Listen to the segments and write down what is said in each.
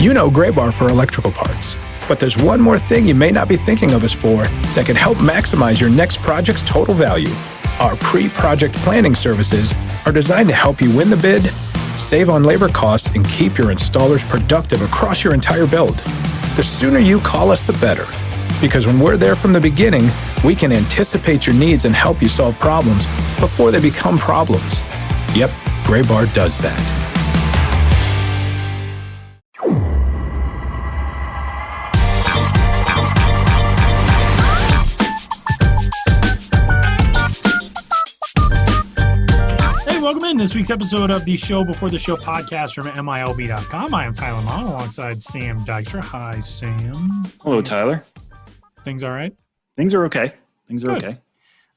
You know Gray Bar for electrical parts, but there's one more thing you may not be thinking of us for that can help maximize your next project's total value. Our pre-project planning services are designed to help you win the bid, save on labor costs, and keep your installers productive across your entire build. The sooner you call us, the better. Because when we're there from the beginning, we can anticipate your needs and help you solve problems before they become problems. Yep, Gray Bar does that. Welcome in this week's episode of the Show Before the Show podcast from MILB.com. I am Tyler Mon alongside Sam Dykstra. Hi, Sam. Hello, Tyler. Things all right? Things are okay. Okay.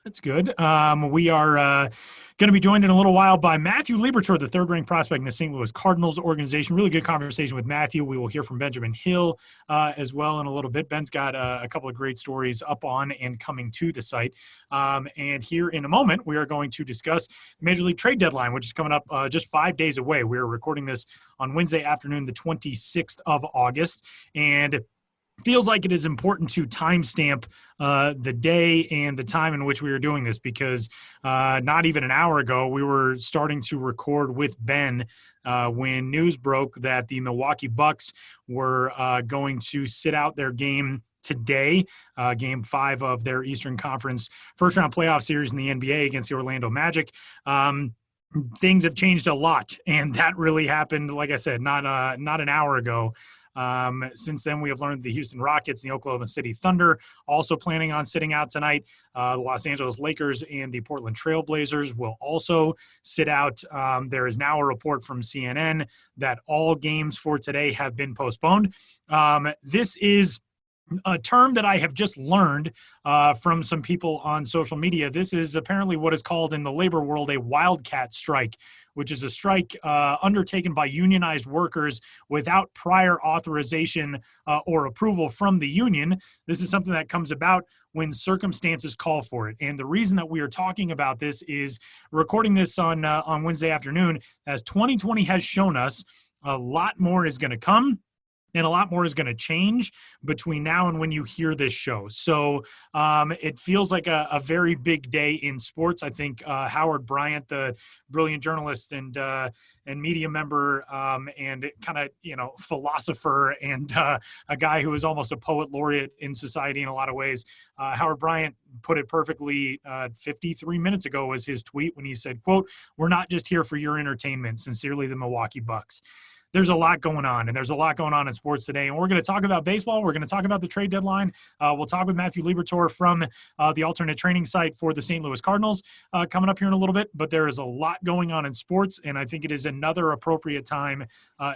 That's good. We are going to be joined in a little while by Matthew Liberatore, the third-ranked prospect in the St. Louis Cardinals organization. Really good conversation with Matthew. We will hear from Benjamin Hill as well in a little bit. Ben's got a couple of great stories up on and coming to the site. And here in a moment, we are going to discuss the Major League trade deadline, which is coming up just 5 days away. We are recording this on Wednesday afternoon, the 26th of August. And feels like it is important to timestamp the day and the time in which we are doing this because not even an hour ago, we were starting to record with Ben when news broke that the Milwaukee Bucks were going to sit out their game today, game 5 of their Eastern Conference first-round playoff series in the NBA against the Orlando Magic. Things have changed a lot, and that really happened, like I said, not an hour ago. Since then, we have learned the Houston Rockets and the Oklahoma City Thunder also planning on sitting out tonight. The Los Angeles Lakers and the Portland Trail Blazers will also sit out. There is now a report from CNN that all games for today have been postponed. This is a term that I have just learned from some people on social media. This is apparently what is called in the labor world a wildcat strike, which is a strike undertaken by unionized workers without prior authorization or approval from the union. This is something that comes about when circumstances call for it. And the reason that we are talking about this is recording this on Wednesday afternoon, as 2020 has shown us a lot more is going to come. And a lot more is going to change between now and when you hear this show. So it feels like a very big day in sports. I think Howard Bryant, the brilliant journalist and media member and kind of, philosopher and a guy who is almost a poet laureate in society in a lot of ways. Howard Bryant put it perfectly 53 minutes ago was his tweet when he said, quote, "We're not just here for your entertainment. Sincerely, the Milwaukee Bucks." There's a lot going on, and there's a lot going on in sports today. And we're going to talk about baseball. We're going to talk about the trade deadline. We'll talk with Matthew Liberatore from the alternate training site for the St. Louis Cardinals coming up here in a little bit. But there is a lot going on in sports, and I think it is another appropriate time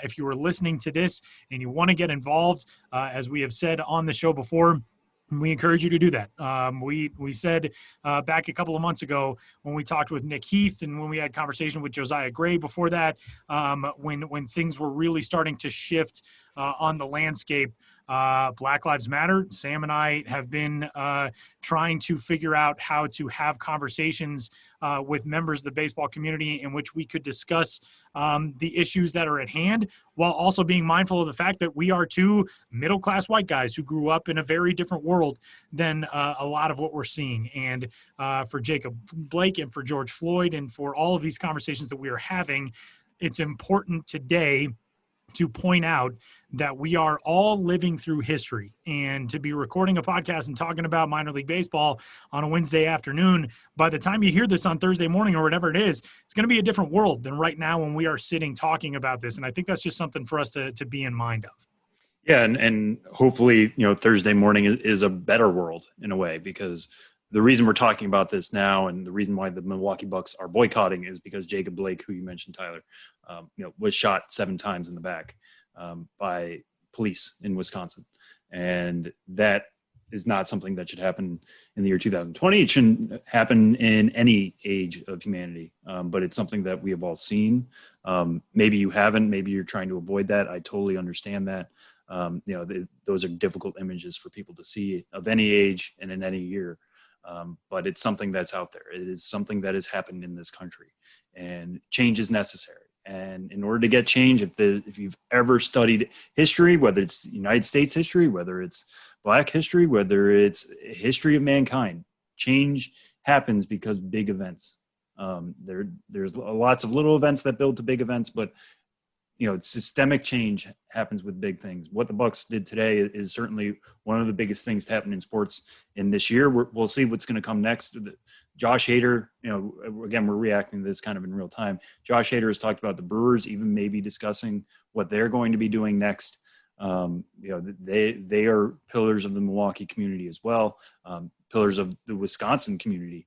if you were listening to this and you want to get involved, as we have said on the show before. We encourage you to do that. We said back a couple of months ago when we talked with Nick Heath and when we had conversation with Josiah Gray before that, when things were really starting to shift on the landscape, Black Lives Matter. Sam and I have been trying to figure out how to have conversations with members of the baseball community in which we could discuss the issues that are at hand while also being mindful of the fact that we are two middle-class white guys who grew up in a very different world than a lot of what we're seeing. And for Jacob Blake and for George Floyd and for all of these conversations that we are having, it's important today to point out that we are all living through history, and to be recording a podcast and talking about minor league baseball on a Wednesday afternoon, by the time you hear this on Thursday morning or whatever it is, it's going to be a different world than right now when we are sitting talking about this. And I think that's just something for us to be in mind of. Yeah. And hopefully, Thursday morning is a better world in a way, because the reason we're talking about this now and the reason why the Milwaukee Bucks are boycotting is because Jacob Blake, who you mentioned, Tyler, was shot 7 times in the back by police in Wisconsin. And that is not something that should happen in the year 2020. It shouldn't happen in any age of humanity, but it's something that we have all seen. Maybe you haven't, maybe you're trying to avoid that. I totally understand that. Those are difficult images for people to see of any age and in any year. But it's something that's out there. It is something that has happened in this country, and change is necessary. And in order to get change, if you've ever studied history, whether it's United States history, whether it's Black history, whether it's history of mankind, change happens because big events. There's lots of little events that build to big events, but systemic change happens with big things. What the Bucks did today is certainly one of the biggest things to happen in sports in this year. We'll see what's going to come next. Josh Hader, again, we're reacting to this kind of in real time. Josh Hader has talked about the Brewers even maybe discussing what they're going to be doing next. They are pillars of the Milwaukee community as well, pillars of the Wisconsin community,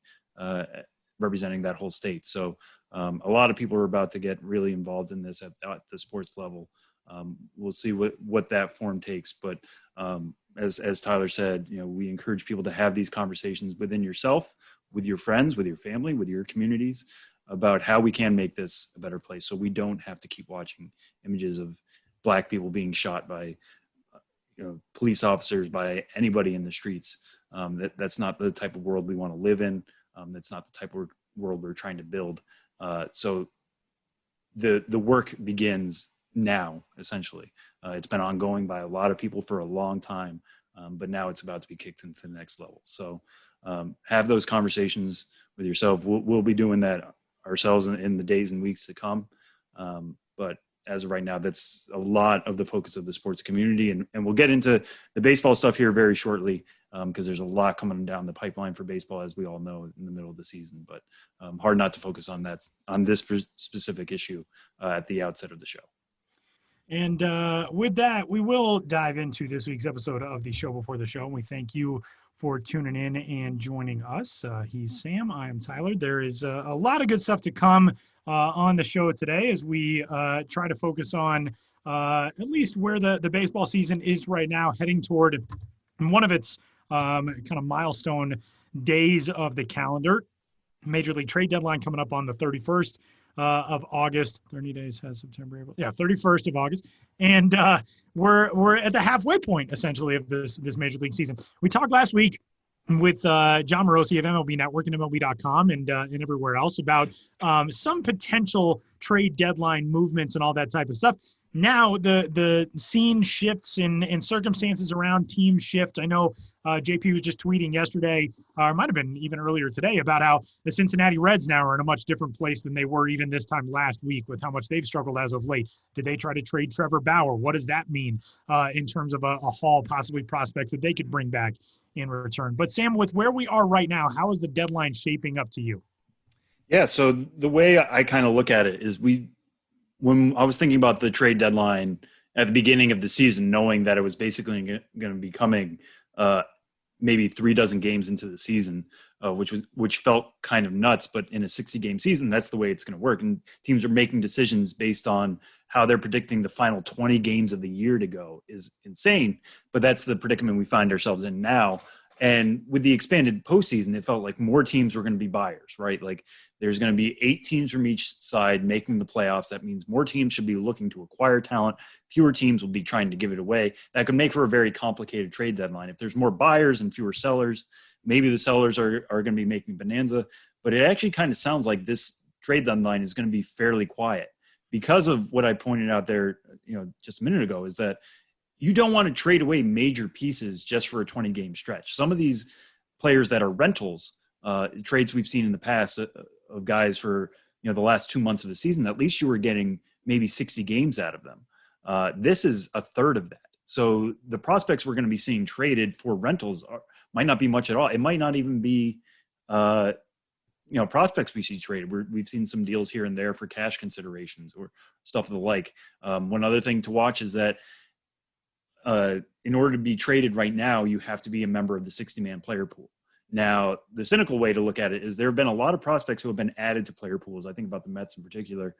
representing that whole state. So a lot of people are about to get really involved in this at the sports level. We'll see what that form takes. But as Tyler said, we encourage people to have these conversations within yourself, with your friends, with your family, with your communities, about how we can make this a better place, so we don't have to keep watching images of Black people being shot by police officers, by anybody in the streets. That's not the type of world we want to live in. That's not the type of world we're trying to build. So the work begins now, essentially. It's been ongoing by a lot of people for a long time, but now it's about to be kicked into the next level. So have those conversations with yourself. We'll be doing that ourselves in the days and weeks to come. But as of right now, that's a lot of the focus of the sports community. And we'll get into the baseball stuff here very shortly, because there's a lot coming down the pipeline for baseball, as we all know, in the middle of the season. But hard not to focus on this specific issue at the outset of the show. And with that, we will dive into this week's episode of the Show Before the Show. And we thank you for tuning in and joining us. He's Sam. I am Tyler. There is a lot of good stuff to come on the show today as we try to focus on at least where the baseball season is right now, heading toward one of its kind of milestone days of the calendar. Major League trade deadline coming up on the 31st of August. 30 days has September, April. Yeah, 31st of August. And we're at the halfway point, essentially, of this Major League season. We talked last week with John Morosi of MLB Network and MLB.com and everywhere else about some potential trade deadline movements and all that type of stuff. Now the scene shifts and circumstances around teams shift. I know JP was just tweeting yesterday, or it might have been even earlier today, about how the Cincinnati Reds now are in a much different place than they were even this time last week with how much they've struggled as of late. Did they try to trade Trevor Bauer? What does that mean in terms of a haul, possibly prospects that they could bring back in return? But Sam, with where we are right now, how is the deadline shaping up to you? Yeah, so the way I kind of look at it is when I was thinking about the trade deadline at the beginning of the season, knowing that it was basically going to be coming maybe 36 games into the season, which felt kind of nuts, but in a 60-game season, that's the way it's going to work. And teams are making decisions based on how they're predicting the final 20 games of the year to go is insane. But that's the predicament we find ourselves in now. And with the expanded postseason, it felt like more teams were going to be buyers, right? Like there's going to be 8 teams from each side making the playoffs. That means more teams should be looking to acquire talent. Fewer teams will be trying to give it away. That could make for a very complicated trade deadline. If there's more buyers and fewer sellers, maybe the sellers are going to be making bonanza. But it actually kind of sounds like this trade deadline is going to be fairly quiet because of what I pointed out there, just a minute ago, is that you don't want to trade away major pieces just for a 20-game stretch. Some of these players that are rentals, trades we've seen in the past of guys for the last 2 months of the season, at least you were getting maybe 60 games out of them. This is a third of that. So the prospects we're going to be seeing traded for rentals might not be much at all. It might not even be prospects we see traded. We've seen some deals here and there for cash considerations or stuff of the like. One other thing to watch is that in order to be traded right now, you have to be a member of the 60-man player pool. Now, the cynical way to look at it is there have been a lot of prospects who have been added to player pools. I think about the Mets in particular.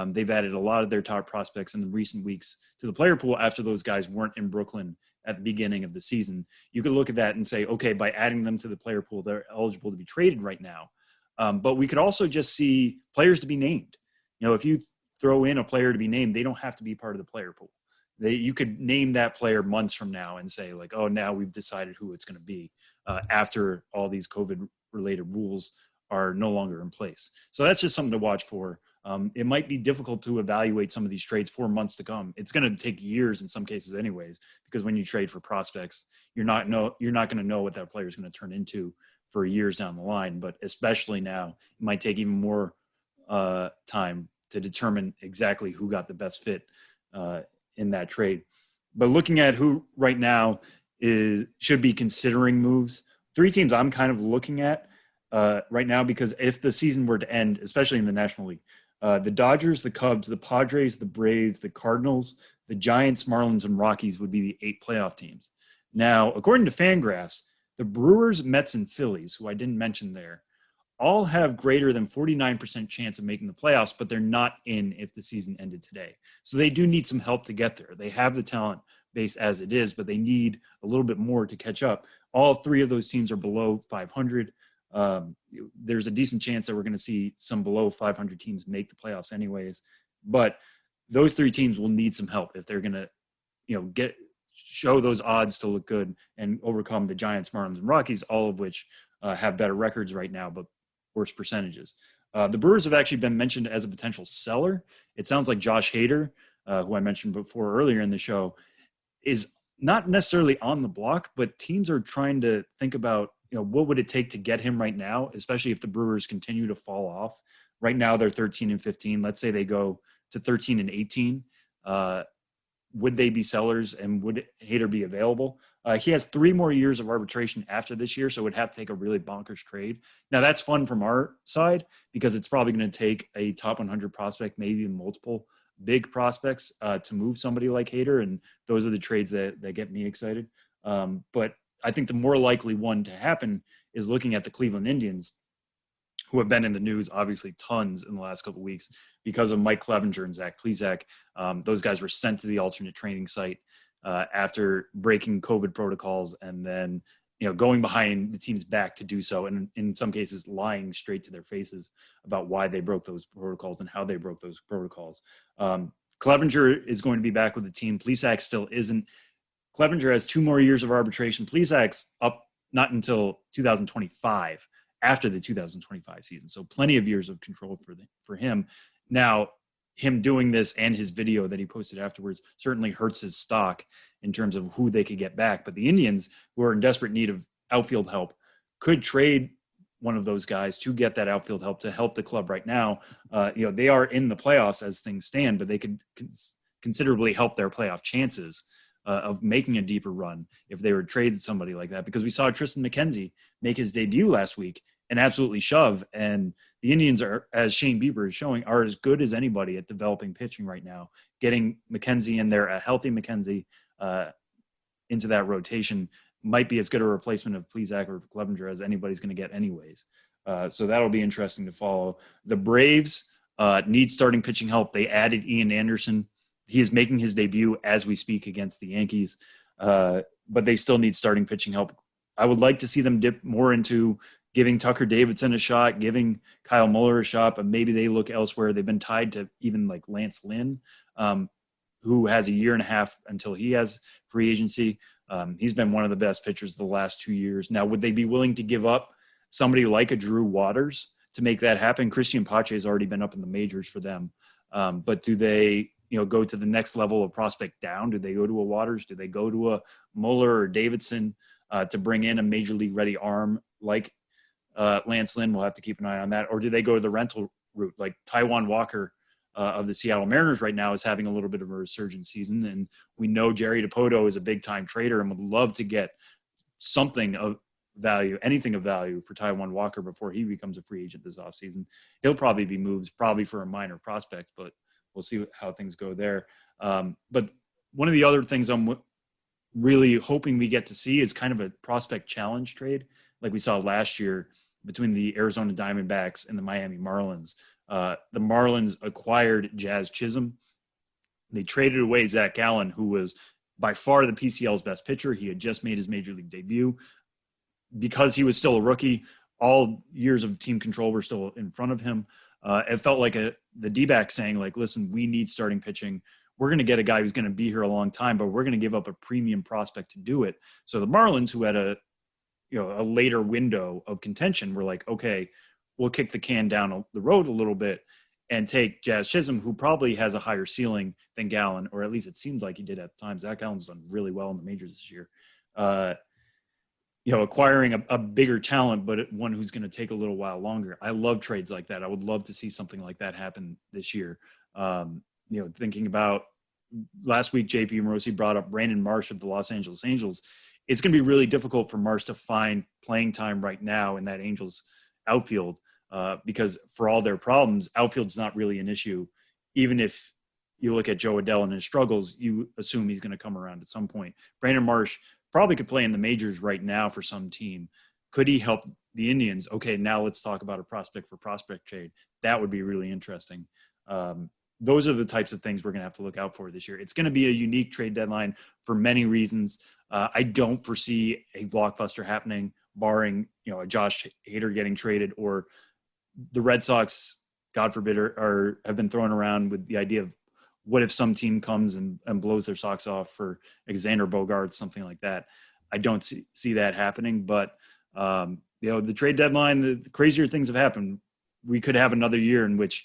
They've added a lot of their top prospects in the recent weeks to the player pool after those guys weren't in Brooklyn at the beginning of the season. You could look at that and say, okay, by adding them to the player pool, they're eligible to be traded right now. But we could also just see players to be named. If you throw in a player to be named, they don't have to be part of the player pool. You could name that player months from now and say like, oh, now we've decided who it's going to be after all these COVID-related rules are no longer in place. So that's just something to watch for. it might be difficult to evaluate some of these trades for months to come. It's going to take years in some cases anyways, because when you trade for prospects, you're not going to know what that player is going to turn into for years down the line. But especially now, it might take even more time to determine exactly who got the best fit in that trade. But looking at who right now should be considering moves, 3 teams I'm kind of looking at right now, because if the season were to end, especially in the National League, the Dodgers, the Cubs, the Padres, the Braves, the Cardinals, the Giants, Marlins, and Rockies would be the 8 playoff teams. Now, according to Fangraphs, the Brewers, Mets, and Phillies, who I didn't mention there, all have greater than 49% chance of making the playoffs, but they're not in if the season ended today. So they do need some help to get there. They have the talent base as it is, but they need a little bit more to catch up. All 3 of those teams are below 500. There's a decent chance that we're going to see some below 500 teams make the playoffs anyways, but those 3 teams will need some help if they're going to, show those odds to look good and overcome the Giants, Marlins, and Rockies, all of which have better records right now, but worse percentages. The Brewers have actually been mentioned as a potential seller. It sounds like Josh Hader, who I mentioned before earlier in the show, is not necessarily on the block, but teams are trying to think about, what would it take to get him right now, especially if the Brewers continue to fall off. Right now they're 13-15. Let's say they go to 13-18. Would they be sellers, and would Hader be available? He has 3 more years of arbitration after this year, so it would have to take a really bonkers trade. Now, that's fun from our side because it's probably going to take a top 100 prospect, maybe multiple big prospects to move somebody like Hader, and those are the trades that get me excited. But I think the more likely one to happen is looking at the Cleveland Indians, who have been in the news, obviously tons in the last couple of weeks because of Mike Clevenger and Zach Plesac. Those guys were sent to the alternate training site after breaking COVID protocols and then, going behind the team's back to do so. And in some cases, lying straight to their faces about why they broke those protocols and how they broke those protocols. Clevenger is going to be back with the team. Plesac still isn't. Clevenger has 2 more years of arbitration. Plesac's up not until 2025. After the 2025 season. So plenty of years of control for him. Now, him doing this and his video that he posted afterwards certainly hurts his stock in terms of who they could get back. But the Indians, who are in desperate need of outfield help, could trade one of those guys to get that outfield help to help the club right now. They are in the playoffs as things stand, but they could considerably help their playoff chances of making a deeper run if they were traded somebody like that, because we saw Tristan McKenzie make his debut last week and absolutely shove. And the Indians are, as Shane Bieber is showing, are as good as anybody at developing pitching right now. Getting McKenzie in there, a healthy McKenzie into that rotation might be as good a replacement of Plesac or Clevenger as anybody's going to get anyways. So that'll be interesting to follow. The Braves need starting pitching help. They added Ian Anderson. He is making his debut as we speak against the Yankees, but they still need starting pitching help. I would like to see them dip more into giving Tucker Davidson a shot, giving Kyle Muller a shot, but maybe they look elsewhere. They've been tied to even like Lance Lynn, who has a year and a half until he has free agency. He's been one of the best pitchers the last 2 years. Now, would they be willing to give up somebody like a Drew Waters to make that happen? Christian Pache has already been up in the majors for them. But do they, go to the next level of prospect down? Do they go to a Waters? Do they go to a Muller or Davidson to bring in a major league ready arm like Lance Lynn? We'll have to keep an eye on that. Or do they go to the rental route? Like Taijuan Walker of the Seattle Mariners right now is having a little bit of a resurgent season. And we know Jerry Dipoto is a big time trader and would love to get something of value, anything of value for Taijuan Walker before he becomes a free agent this offseason. He'll probably be moved probably for a minor prospect, but we'll see how things go there. But one of the other things I'm really hoping we get to see is kind of a prospect challenge trade like we saw last year between the Arizona Diamondbacks and the Miami Marlins. The Marlins acquired Jazz Chisholm. They traded away Zach Gallen, who was by far the PCL's best pitcher. He had just made his major league debut. Because he was still a rookie, all years of team control were still in front of him. It felt like the D-back saying, like, listen, we need starting pitching. We're going to get a guy who's going to be here a long time, but we're going to give up a premium prospect to do it. So the Marlins, who had a later window of contention, were like, okay, we'll kick the can down the road a little bit and take Jazz Chisholm, who probably has a higher ceiling than Gallen, or at least it seemed like he did at the time. Zach Gallen's done really well in the majors this year. Acquiring a bigger talent, but one who's going to take a little while longer. I love trades like that. I would love to see something like that happen this year. Thinking about last week, JP Morosi brought up Brandon Marsh of the Los Angeles Angels. It's going to be really difficult for Marsh to find playing time right now in that Angels outfield because for all their problems, outfield's not really an issue. Even if you look at Joe Adell and his struggles, you assume he's going to come around at some point. Brandon Marsh probably could play in the majors right now for some team. Could he help the Indians? Okay, now let's talk about a prospect for prospect trade. That would be really interesting. Those are the types of things we're going to have to look out for this year. It's going to be a unique trade deadline for many reasons. I don't foresee a blockbuster happening, barring a Josh Hader getting traded, or the Red Sox, God forbid, have been thrown around with the idea of what if some team comes and blows their socks off for Xander Bogaerts, something like that. I don't see that happening, but the trade deadline, the crazier things have happened. We could have another year in which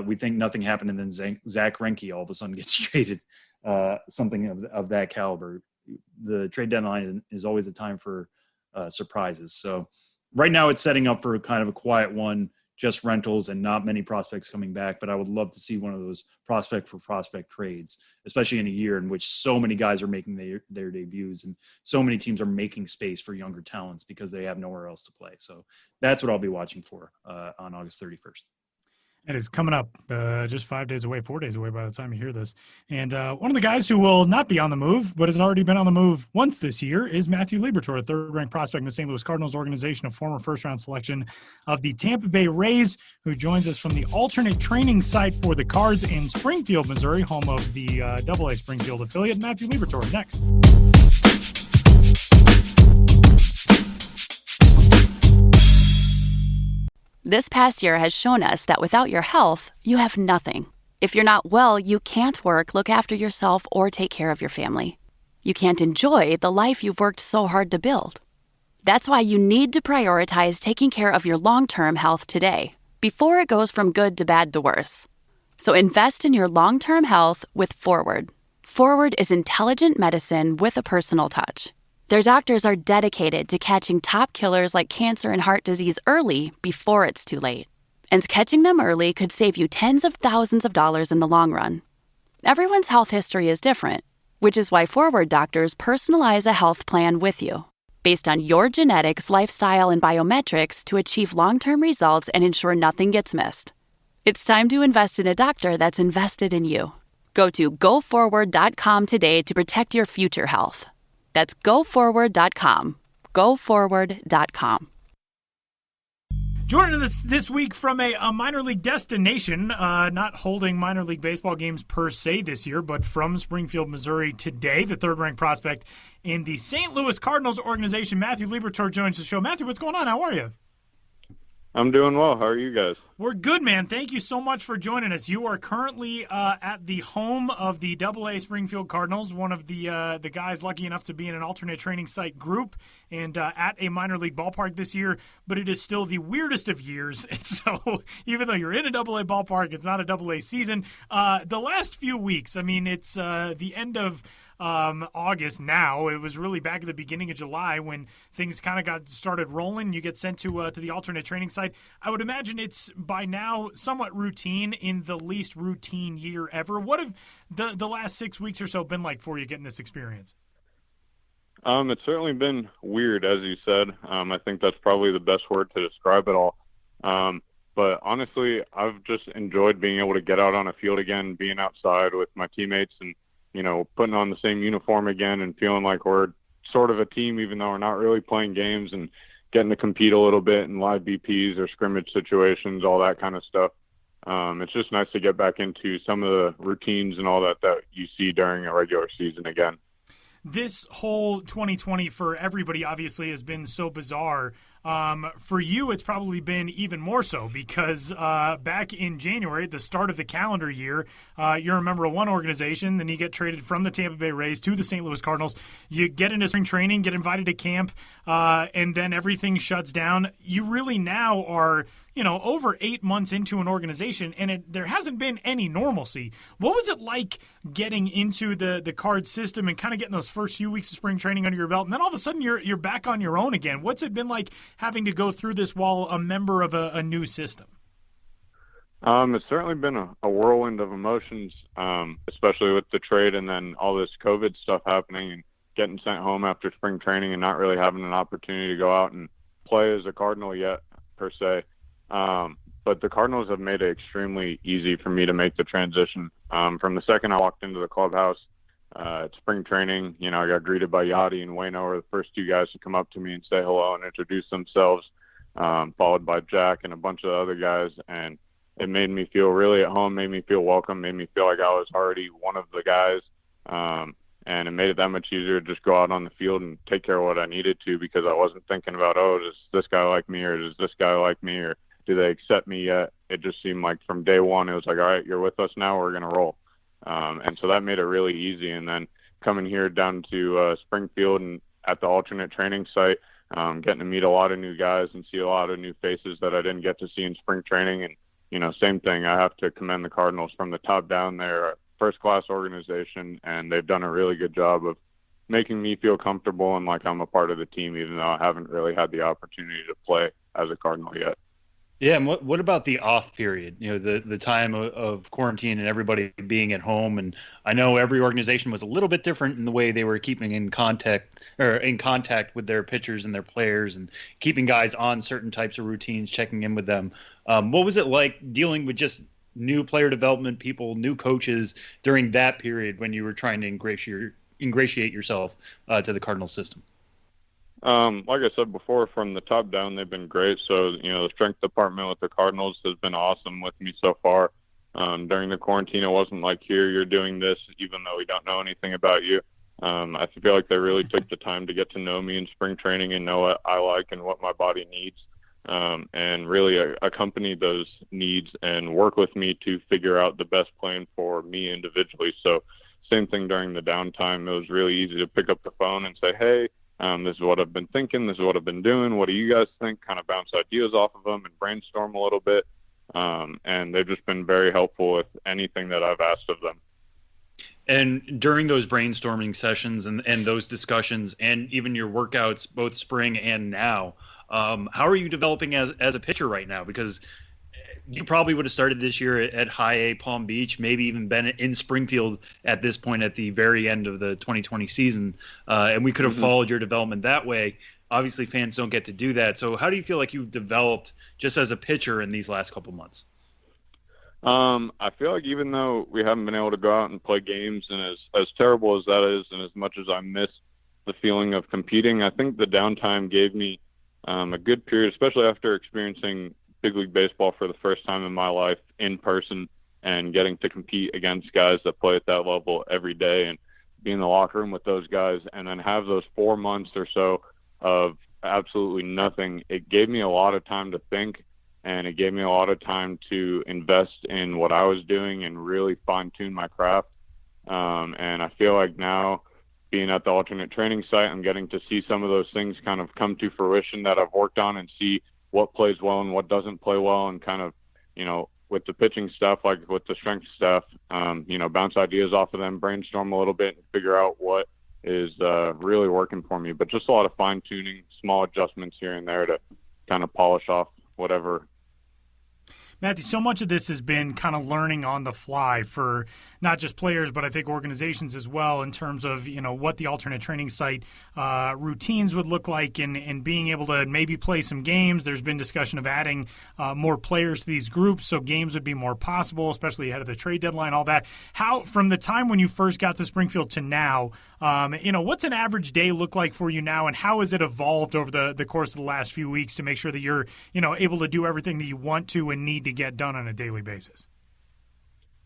we think nothing happened, and then Zach Greinke all of a sudden gets traded, something of that caliber. The trade deadline is always a time for surprises. So right now it's setting up for kind of a quiet one, just rentals and not many prospects coming back. But I would love to see one of those prospect for prospect trades, especially in a year in which so many guys are making their debuts and so many teams are making space for younger talents because they have nowhere else to play. So that's what I'll be watching for on August 31st. It is coming up just 4 days away by the time you hear this. And one of the guys who will not be on the move, but has already been on the move once this year, is Matthew Liberatore, a third-ranked prospect in the St. Louis Cardinals organization, a former first-round selection of the Tampa Bay Rays, who joins us from the alternate training site for the Cards in Springfield, Missouri, home of the AA Springfield affiliate. Matthew Liberatore, next. This past year has shown us that without your health, you have nothing. If you're not well, you can't work, look after yourself, or take care of your family. You can't enjoy the life you've worked so hard to build. That's why you need to prioritize taking care of your long-term health today, before it goes from good to bad to worse. So invest in your long-term health with Forward. Forward is intelligent medicine with a personal touch. Their doctors are dedicated to catching top killers like cancer and heart disease early before it's too late. And catching them early could save you tens of thousands of dollars in the long run. Everyone's health history is different, which is why Forward doctors personalize a health plan with you, based on your genetics, lifestyle, and biometrics to achieve long-term results and ensure nothing gets missed. It's time to invest in a doctor that's invested in you. Go to GoForward.com today to protect your future health. That's GoForward.com. GoForward.com. Joining us this week from a minor league destination, not holding minor league baseball games per se this year, but from Springfield, Missouri today, the third-ranked prospect in the St. Louis Cardinals organization, Matthew Liberatore, joins the show. Matthew, what's going on? How are you? I'm doing well. How are you guys? We're good, man. Thank you so much for joining us. You are currently at the home of the AA Springfield Cardinals, one of the guys lucky enough to be in an alternate training site group and at a minor league ballpark this year, but it is still the weirdest of years. And so even though you're in a AA ballpark, it's not a AA season. The last few weeks, I mean, it's the end of August now. It was really back at the beginning of July when things kind of got started rolling. You get sent to the alternate training site. I would imagine it's by now somewhat routine in the least routine year ever. What have the last 6 weeks or so been like for you getting this experience? It's certainly been weird, as you said. I think that's probably the best word to describe it all. But honestly, I've just enjoyed being able to get out on a field again, being outside with my teammates and putting on the same uniform again and feeling like we're sort of a team, even though we're not really playing games, and getting to compete a little bit in live BPs or scrimmage situations, all that kind of stuff. It's just nice to get back into some of the routines and all that you see during a regular season again. This whole 2020 for everybody obviously has been so bizarre. For you, it's probably been even more so because back in January, at the start of the calendar year, you're a member of one organization, then you get traded from the Tampa Bay Rays to the St. Louis Cardinals. You get into spring training, get invited to camp, and then everything shuts down. You really now are, over 8 months into an organization, and there hasn't been any normalcy. What was it like getting into the Card system and kind of getting those first few weeks of spring training under your belt, and then all of a sudden you're back on your own again? What's it been like having to go through this while a member of a new system? It's certainly been a whirlwind of emotions, especially with the trade and then all this COVID stuff happening and getting sent home after spring training and not really having an opportunity to go out and play as a Cardinal yet, per se. But the Cardinals have made it extremely easy for me to make the transition. From the second I walked into the clubhouse at spring training, I got greeted by Yachty and Waino were the first two guys to come up to me and say hello and introduce themselves, followed by Jack and a bunch of other guys. And it made me feel really at home, made me feel welcome, made me feel like I was already one of the guys. And it made it that much easier to just go out on the field and take care of what I needed to, because I wasn't thinking about, does this guy like me, or does this guy like me, or do they accept me yet? It just seemed like from day one, it was like, all right, you're with us now, we're going to roll. And so that made it really easy. And then coming here down to Springfield and at the alternate training site, getting to meet a lot of new guys and see a lot of new faces that I didn't get to see in spring training. And, same thing, I have to commend the Cardinals from the top down. They're a first-class organization, and they've done a really good job of making me feel comfortable and like I'm a part of the team, even though I haven't really had the opportunity to play as a Cardinal yet. Yeah, and what about the off period? The time of quarantine and everybody being at home. And I know every organization was a little bit different in the way they were keeping in contact with their pitchers and their players, and keeping guys on certain types of routines, checking in with them. What was it like dealing with just new player development people, new coaches during that period when you were trying to ingratiate yourself to the Cardinal system? Like I said before, from the top down, they've been great. So, the strength department with the Cardinals has been awesome with me so far. During the quarantine, it wasn't like, here, you're doing this, even though we don't know anything about you. I feel like they really took the time to get to know me in spring training and know what I like and what my body needs, and really accompany those needs and work with me to figure out the best plan for me individually. So same thing during the downtime. It was really easy to pick up the phone and say, hey, this is what I've been thinking. This is what I've been doing. What do you guys think? Kind of bounce ideas off of them and brainstorm a little bit. And they've just been very helpful with anything that I've asked of them. And during those brainstorming sessions and those discussions, and even your workouts, both spring and now, how are you developing as a pitcher right now? Because you probably would have started this year at High A Palm Beach, maybe even been in Springfield at this point at the very end of the 2020 season. And we could have followed your development that way. Obviously, fans don't get to do that. So how do you feel like you've developed just as a pitcher in these last couple months? I feel like even though we haven't been able to go out and play games, and as terrible as that is, and as much as I miss the feeling of competing, I think the downtime gave me a good period, especially after experiencing big league baseball for the first time in my life in person and getting to compete against guys that play at that level every day and be in the locker room with those guys, and then have those 4 months or so of absolutely nothing. It gave me a lot of time to think, and it gave me a lot of time to invest in what I was doing and really fine-tune my craft. And I feel like now, being at the alternate training site, I'm getting to see some of those things kind of come to fruition that I've worked on, and see what plays well and what doesn't play well, and kind of, with the pitching stuff, like with the strength stuff, bounce ideas off of them, brainstorm a little bit, and figure out what is really working for me. But just a lot of fine-tuning, small adjustments here and there to kind of polish off whatever. Matthew, so much of this has been kind of learning on the fly for not just players, but I think organizations as well, in terms of, what the alternate training site routines would look like, and being able to maybe play some games. There's been discussion of adding more players to these groups, so games would be more possible, especially ahead of the trade deadline, all that. How, from the time when you first got to Springfield to now, what's an average day look like for you now, and how has it evolved over the course of the last few weeks to make sure that you're, able to do everything that you want to and need to get done on a daily basis?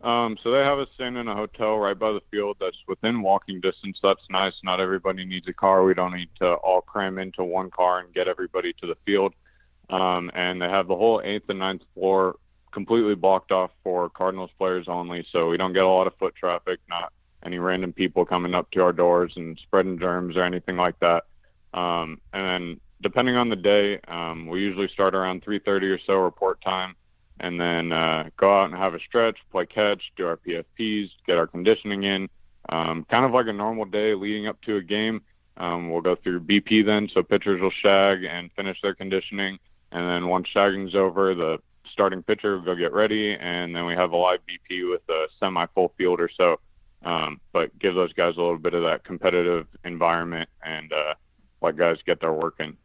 So they have us staying in a hotel right by the field that's within walking distance. That's nice. Not everybody needs a car. We don't need to all cram into one car and get everybody to the field. And they have the whole 8th and 9th floor completely blocked off for Cardinals players only. So we don't get a lot of foot traffic, not any random people coming up to our doors and spreading germs or anything like that. And then depending on the day, we usually start around 3:30 or so report time, and then go out and have a stretch, play catch, do our PFPs, get our conditioning in. Kind of like a normal day leading up to a game. We'll go through BP then, so pitchers will shag and finish their conditioning. And then once shagging's over, the starting pitcher will go get ready, and then we have a live BP with a semi-full field or so. But give those guys a little bit of that competitive environment and let guys get their work in.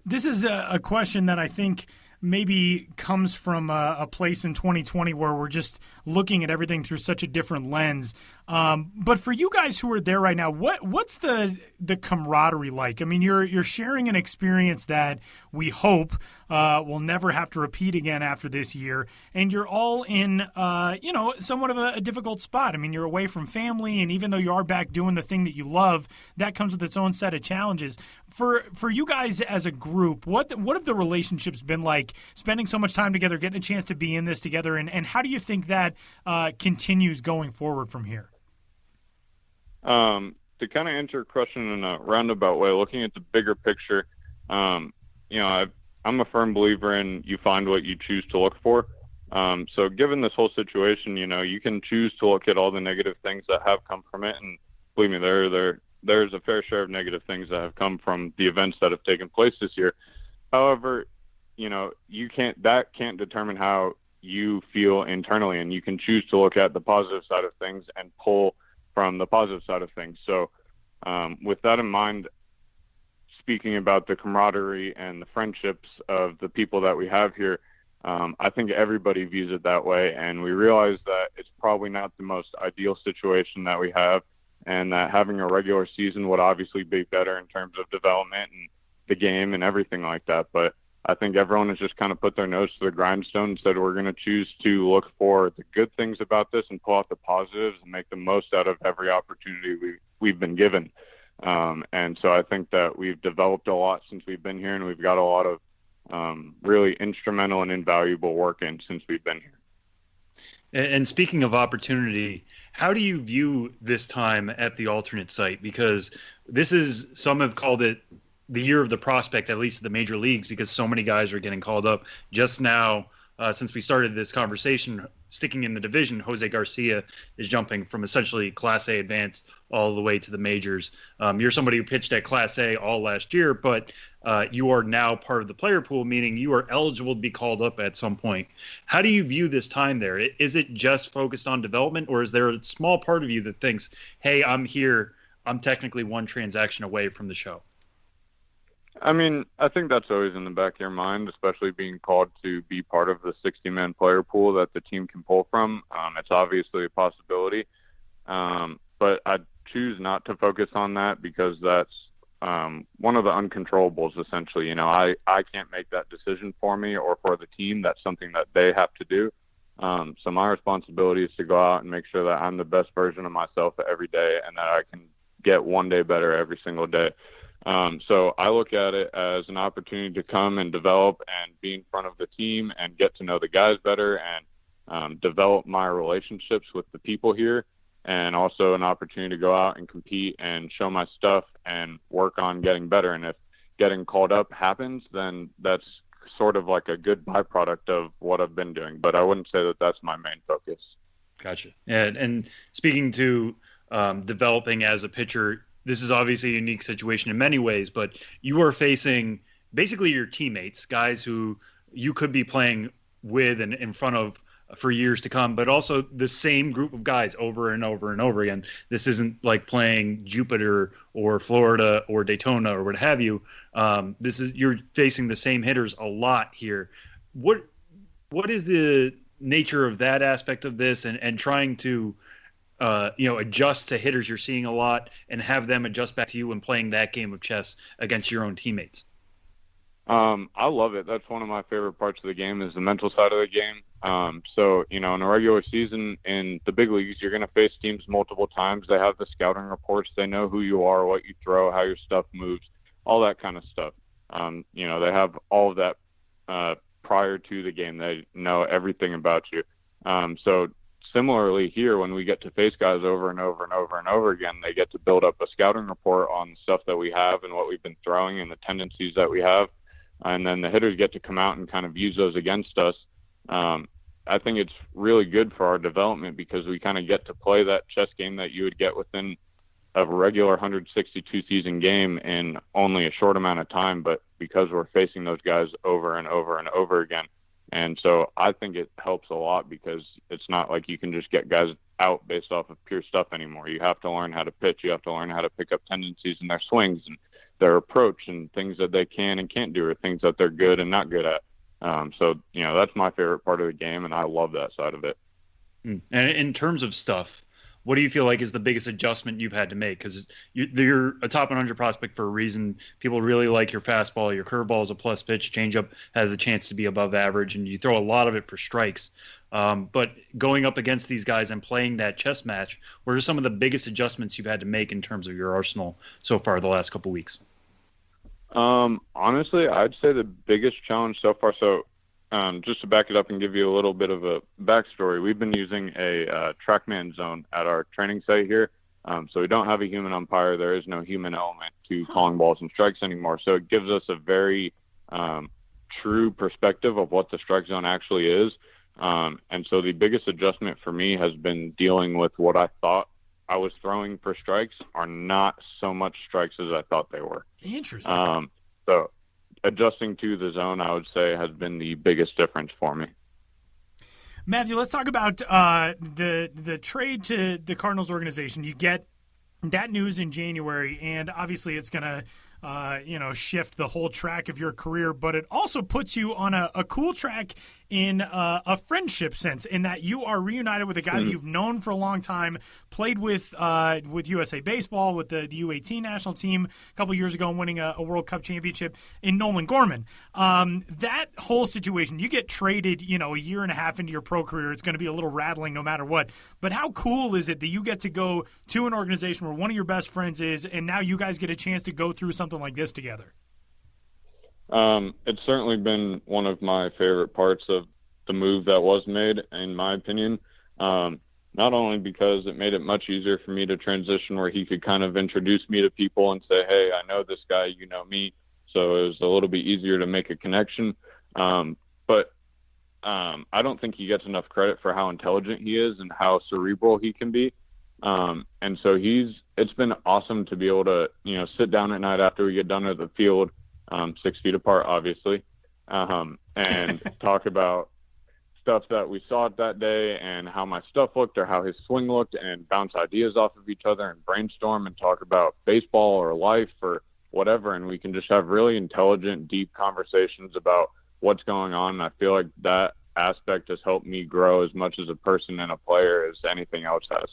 This is a question that I think maybe comes from a place in 2020 where we're just looking at everything through such a different lens. But for you guys who are there right now, what's the camaraderie like? I mean, you're sharing an experience that we hope we'll never have to repeat again after this year, and you're all in somewhat of a difficult spot. I mean, you're away from family, and even though you are back doing the thing that you love, that comes with its own set of challenges. For you guys as a group, what have the relationships been like, spending so much time together, getting a chance to be in this together, and how do you think that continues going forward from here? To kind of answer your question in a roundabout way, looking at the bigger picture, I'm a firm believer in you find what you choose to look for. So given this whole situation, you can choose to look at all the negative things that have come from it. And believe me, there's a fair share of negative things that have come from the events that have taken place this year. However, that can't determine how you feel internally, and you can choose to look at the positive side of things and pull from the positive side of things. So with that in mind, speaking about the camaraderie and the friendships of the people that we have here, I think everybody views it that way, and we realize that it's probably not the most ideal situation that we have, and that having a regular season would obviously be better in terms of development and the game and everything like that. But I think everyone has just kind of put their nose to the grindstone and said we're going to choose to look for the good things about this and pull out the positives and make the most out of every opportunity we've been given. And so I think that we've developed a lot since we've been here, and we've got a lot of really instrumental and invaluable work in since we've been here. And speaking of opportunity, how do you view this time at the alternate site? Because some have called it the year of the prospect, at least the major leagues, because so many guys are getting called up. Just now, since we started this conversation, sticking in the division, Jose Garcia is jumping from essentially Class A advanced all the way to the majors. You're somebody who pitched at Class A all last year, but you are now part of the player pool, meaning you are eligible to be called up at some point. How do you view this time there? Is it just focused on development, or is there a small part of you that thinks, hey, I'm here, I'm technically one transaction away from the show? I mean, I think that's always in the back of your mind, especially being called to be part of the 60-man player pool that the team can pull from. It's obviously a possibility, but I choose not to focus on that because that's one of the uncontrollables, essentially. I can't make that decision for me or for the team. That's something that they have to do. So my responsibility is to go out and make sure that I'm the best version of myself every day and that I can get one day better every single day. So I look at it as an opportunity to come and develop and be in front of the team and get to know the guys better and develop my relationships with the people here, and also an opportunity to go out and compete and show my stuff and work on getting better. And if getting called up happens, then that's sort of like a good byproduct of what I've been doing. But I wouldn't say that that's my main focus. Gotcha. And speaking to developing as a pitcher, this is obviously a unique situation in many ways, but you are facing basically your teammates, guys who you could be playing with and in front of for years to come, but also the same group of guys over and over and over again. This isn't like playing Jupiter or Florida or Daytona or what have you. You're facing the same hitters a lot here. What is the nature of that aspect of this and trying to adjust to hitters you're seeing a lot and have them adjust back to you and playing that game of chess against your own teammates? I love it. That's one of my favorite parts of the game is the mental side of the game. So, in a regular season in the big leagues, you're going to face teams multiple times. They have the scouting reports. They know who you are, what you throw, how your stuff moves, all that kind of stuff. They have all of that prior to the game. They know everything about you. So similarly here, when we get to face guys over and over and over and over again, they get to build up a scouting report on stuff that we have and what we've been throwing and the tendencies that we have. And then the hitters get to come out and kind of use those against us. I think it's really good for our development because we kind of get to play that chess game that you would get within a regular 162 season game in only a short amount of time, but because we're facing those guys over and over and over again. And so I think it helps a lot because it's not like you can just get guys out based off of pure stuff anymore. You have to learn how to pitch. You have to learn how to pick up tendencies in their swings and their approach and things that they can and can't do or things that they're good and not good at. So that's my favorite part of the game, and I love that side of it. And in terms of stuff, what do you feel like is the biggest adjustment you've had to make? Because you're a top 100 prospect for a reason. People really like your fastball. Your curveball is a plus pitch. Changeup has a chance to be above average, and you throw a lot of it for strikes. But going up against these guys and playing that chess match, what are some of the biggest adjustments you've had to make in terms of your arsenal so far the last couple of weeks? Honestly, I'd say the biggest challenge so far. So just to back it up and give you a little bit of a backstory, we've been using a TrackMan zone at our training site here. So we don't have a human umpire. There is no human element to calling balls and strikes anymore. So it gives us a very true perspective of what the strike zone actually is. And so the biggest adjustment for me has been dealing with what I thought I was throwing for strikes are not so much strikes as I thought they were. Interesting. So adjusting to the zone, I would say, has been the biggest difference for me. Matthew, let's talk about the trade to the Cardinals organization. You get that news in January, and obviously it's going to shift the whole track of your career, but it also puts you on a cool track in a friendship sense, in that you are reunited with a guy that you've known for a long time, played with USA Baseball, with the U18 national team a couple years ago, and winning a World Cup championship in Nolan Gorman. That whole situation, you get traded, a year and a half into your pro career. It's going to be a little rattling no matter what. But how cool is it that you get to go to an organization where one of your best friends is, and now you guys get a chance to go through something like this together? It's certainly been one of my favorite parts of the move that was made, in my opinion. Not only because it made it much easier for me to transition, where he could kind of introduce me to people and say, hey, I know this guy, you know me. So it was a little bit easier to make a connection. But I don't think he gets enough credit for how intelligent he is and how cerebral he can be. And so it's been awesome to be able to, sit down at night after we get done at the field, 6 feet apart, obviously, and talk about stuff that we saw that day and how my stuff looked or how his swing looked, and bounce ideas off of each other and brainstorm and talk about baseball or life or whatever. And we can just have really intelligent, deep conversations about what's going on. And I feel like that aspect has helped me grow as much as a person and a player as anything else has.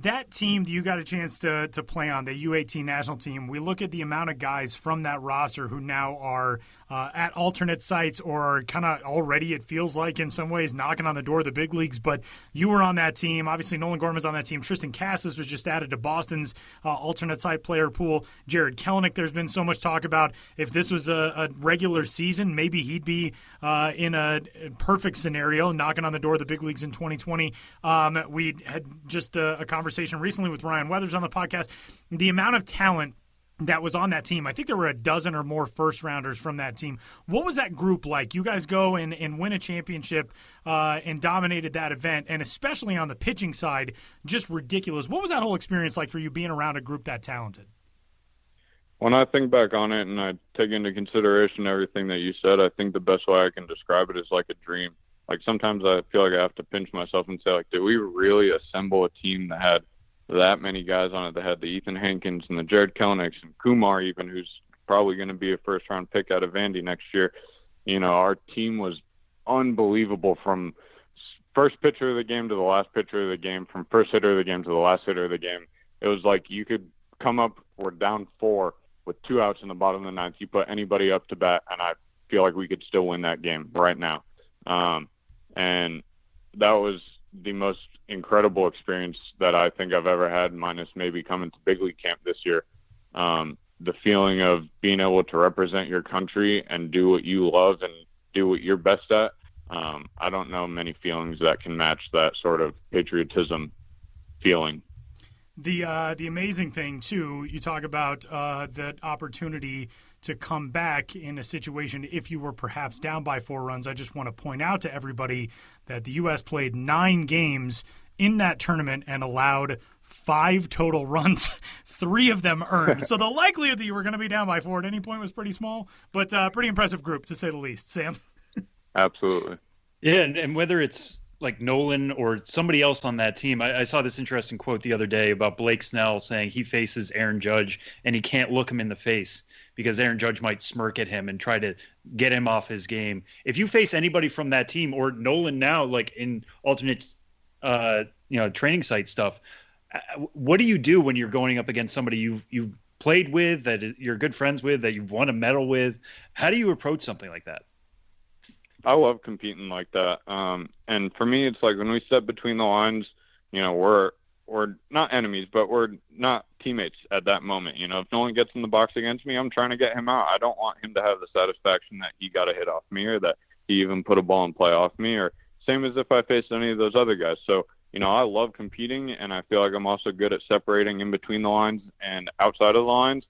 That team that you got a chance to play on, the U18 national team, we look at the amount of guys from that roster who now are at alternate sites or are kind of already, it feels like in some ways, knocking on the door of the big leagues. But you were on that team. Obviously, Nolan Gorman's on that team. Tristan Cassis was just added to Boston's alternate site player pool. Jared Kelenic, there's been so much talk about if this was a regular season, maybe he'd be in a perfect scenario, knocking on the door of the big leagues in 2020. We had just a conversation recently with Ryan Weathers on the podcast. The amount of talent that was on that team, I think there were a dozen or more first-rounders from that team. What was that group like? You guys go and win a championship and dominated that event, and especially on the pitching side, just ridiculous. What was that whole experience like for you being around a group that talented? When I think back on it and I take into consideration everything that you said, I think the best way I can describe it is like a dream. Like sometimes I feel like I have to pinch myself and say, like, did we really assemble a team that had that many guys on it, that had the Ethan Hankins and the Jared Kelenics and Kumar even, who's probably going to be a first-round pick out of Vandy next year. Our team was unbelievable from first pitcher of the game to the last pitcher of the game, from first hitter of the game to the last hitter of the game. It was like you could come up, we're down 4, with 2 outs in the bottom of the ninth, you put anybody up to bat, and I feel like we could still win that game right now. And that was the most incredible experience that I think I've ever had, minus maybe coming to big league camp this year. The feeling of being able to represent your country and do what you love and do what you're best at. I don't know many feelings that can match that sort of patriotism feeling. The amazing thing, too, you talk about that opportunity to come back in a situation if you were perhaps down by 4 runs. I just want to point out to everybody that the U.S. played 9 games in that tournament and allowed 5 total runs, 3 of them earned. So the likelihood that you were going to be down by 4 at any point was pretty small, but pretty impressive group, to say the least. Sam? Absolutely. Yeah, and whether it's like Nolan or somebody else on that team, I saw this interesting quote the other day about Blake Snell saying he faces Aaron Judge and he can't look him in the face because Aaron Judge might smirk at him and try to get him off his game. If you face anybody from that team, or Nolan now, like in alternate training site stuff, what do you do when you're going up against somebody you've played with, that you're good friends with, that you've won a medal with? How do you approach something like that? I love competing like that. And for me, it's like when we step between the lines, we're not enemies, but we're not teammates at that moment. If no one gets in the box against me, I'm trying to get him out. I don't want him to have the satisfaction that he got a hit off me, or that he even put a ball in play off me, or same as if I faced any of those other guys. So, I love competing, and I feel like I'm also good at separating in between the lines and outside of the lines.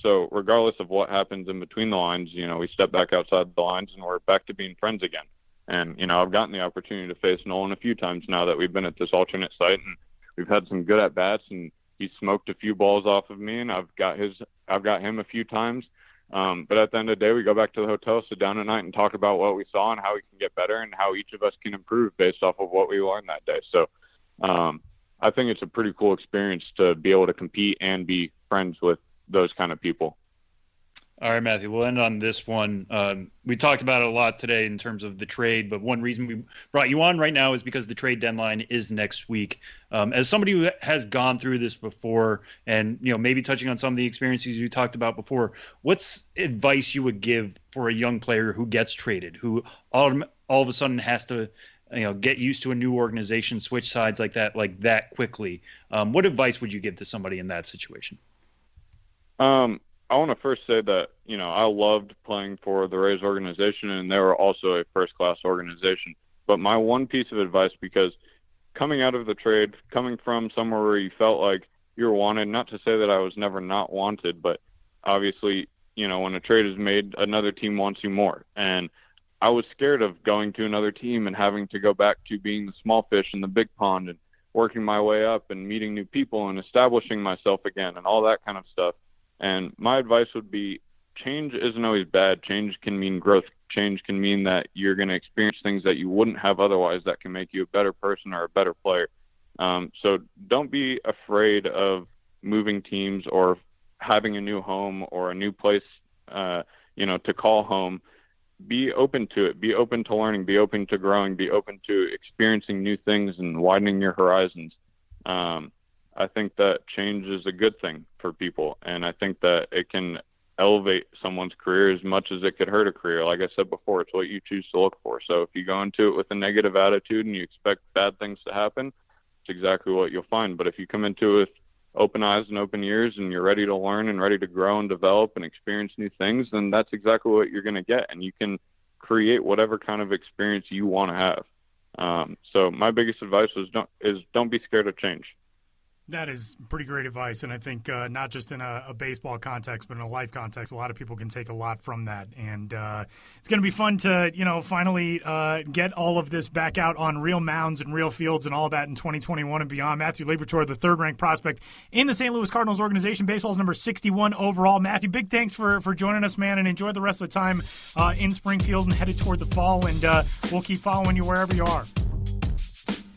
So regardless of what happens in between the lines, we step back outside the lines and we're back to being friends again. And, I've gotten the opportunity to face Nolan a few times now that we've been at this alternate site, and we've had some good at-bats, and he's smoked a few balls off of me, and I've got him a few times. But at the end of the day, we go back to the hotel, sit down at night, and talk about what we saw and how we can get better and how each of us can improve based off of what we learned that day. So I think it's a pretty cool experience to be able to compete and be friends with those kind of people. All right, Matthew, we'll end on this one. We talked about it a lot today in terms of the trade, but one reason we brought you on right now is because the trade deadline is next week. As somebody who has gone through this before and, maybe touching on some of the experiences you talked about before, what's advice you would give for a young player who gets traded, who all of a sudden has to, get used to a new organization, switch sides like that quickly? What advice would you give to somebody in that situation? I want to first say that, I loved playing for the Rays organization, and they were also a first-class organization. But my one piece of advice, because coming out of the trade, coming from somewhere where you felt like you were wanted, not to say that I was never not wanted, but obviously, when a trade is made, another team wants you more. And I was scared of going to another team and having to go back to being the small fish in the big pond and working my way up and meeting new people and establishing myself again and all that kind of stuff. And my advice would be, change isn't always bad. Change can mean growth. Change can mean that you're going to experience things that you wouldn't have otherwise that can make you a better person or a better player. So don't be afraid of moving teams or having a new home or a new place, to call home. Be open to it. Be open to learning. Be open to growing. Be open to experiencing new things and widening your horizons. I think that change is a good thing for people, and I think that it can elevate someone's career as much as it could hurt a career. Like I said before, it's what you choose to look for. So if you go into it with a negative attitude and you expect bad things to happen, it's exactly what you'll find. But if you come into it with open eyes and open ears and you're ready to learn and ready to grow and develop and experience new things, then that's exactly what you're going to get, and you can create whatever kind of experience you want to have. So my biggest advice is don't be scared of change. That is pretty great advice, and I think not just in a baseball context, but in a life context, a lot of people can take a lot from that. And it's going to be fun to, finally get all of this back out on real mounds and real fields and all that in 2021 and beyond. Matthew Liberatore, the third-ranked prospect in the St. Louis Cardinals organization. Baseball's number 61 overall. Matthew, big thanks for joining us, man, and enjoy the rest of the time in Springfield and headed toward the fall. And we'll keep following you wherever you are.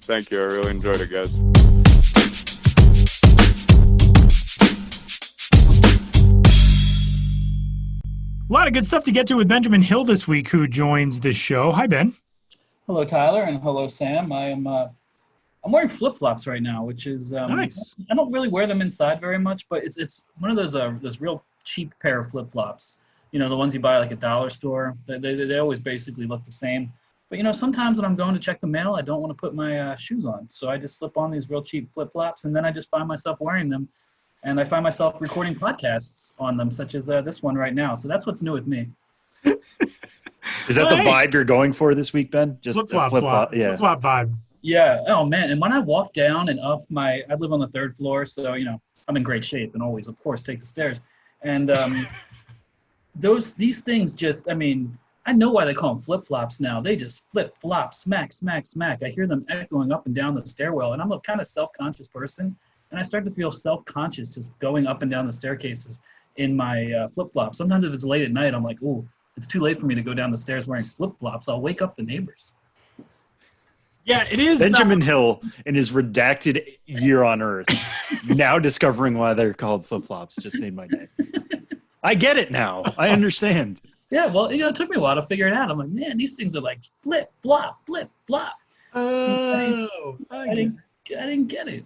Thank you. I really enjoyed it, guys. A lot of good stuff to get to with Benjamin Hill this week, who joins the show. Hi, Ben. Hello, Tyler, and hello, Sam. I am I'm wearing flip-flops right now, which is Nice. I don't really wear them inside very much, but it's one of those real cheap pair of flip-flops. You know, the ones you buy like a dollar store. They always basically look the same. But you know, sometimes when I'm going to check the mail, I don't want to put my shoes on, so I just slip on these real cheap flip-flops, and then I just find myself wearing them, and I find myself recording podcasts on them, such as this one right now. So that's what's new with me. Is that the vibe you're going for this week, Ben? Just flip-flop, yeah. flip-flop vibe. Yeah. Oh man. And when I walk down and up I live on the 3rd floor, so you know I'm in great shape and always, of course, take the stairs. And these things just, I mean, I know why they call them flip-flops now. They just flip, flop, smack, smack, smack. I hear them echoing up and down the stairwell, and I'm a kind of self-conscious person, and I start to feel self-conscious just going up and down the staircases in my flip-flops. Sometimes if it's late at night, I'm like, ooh, it's too late for me to go down the stairs wearing flip-flops. I'll wake up the neighbors. Yeah, it is. Benjamin Hill in his redacted year on Earth, now discovering why they're called flip-flops, just made my day. I get it now. I understand. Yeah, well, you know, it took me a while to figure it out. I'm like, man, these things are like flip, flop, flip, flop. Oh, I didn't get it.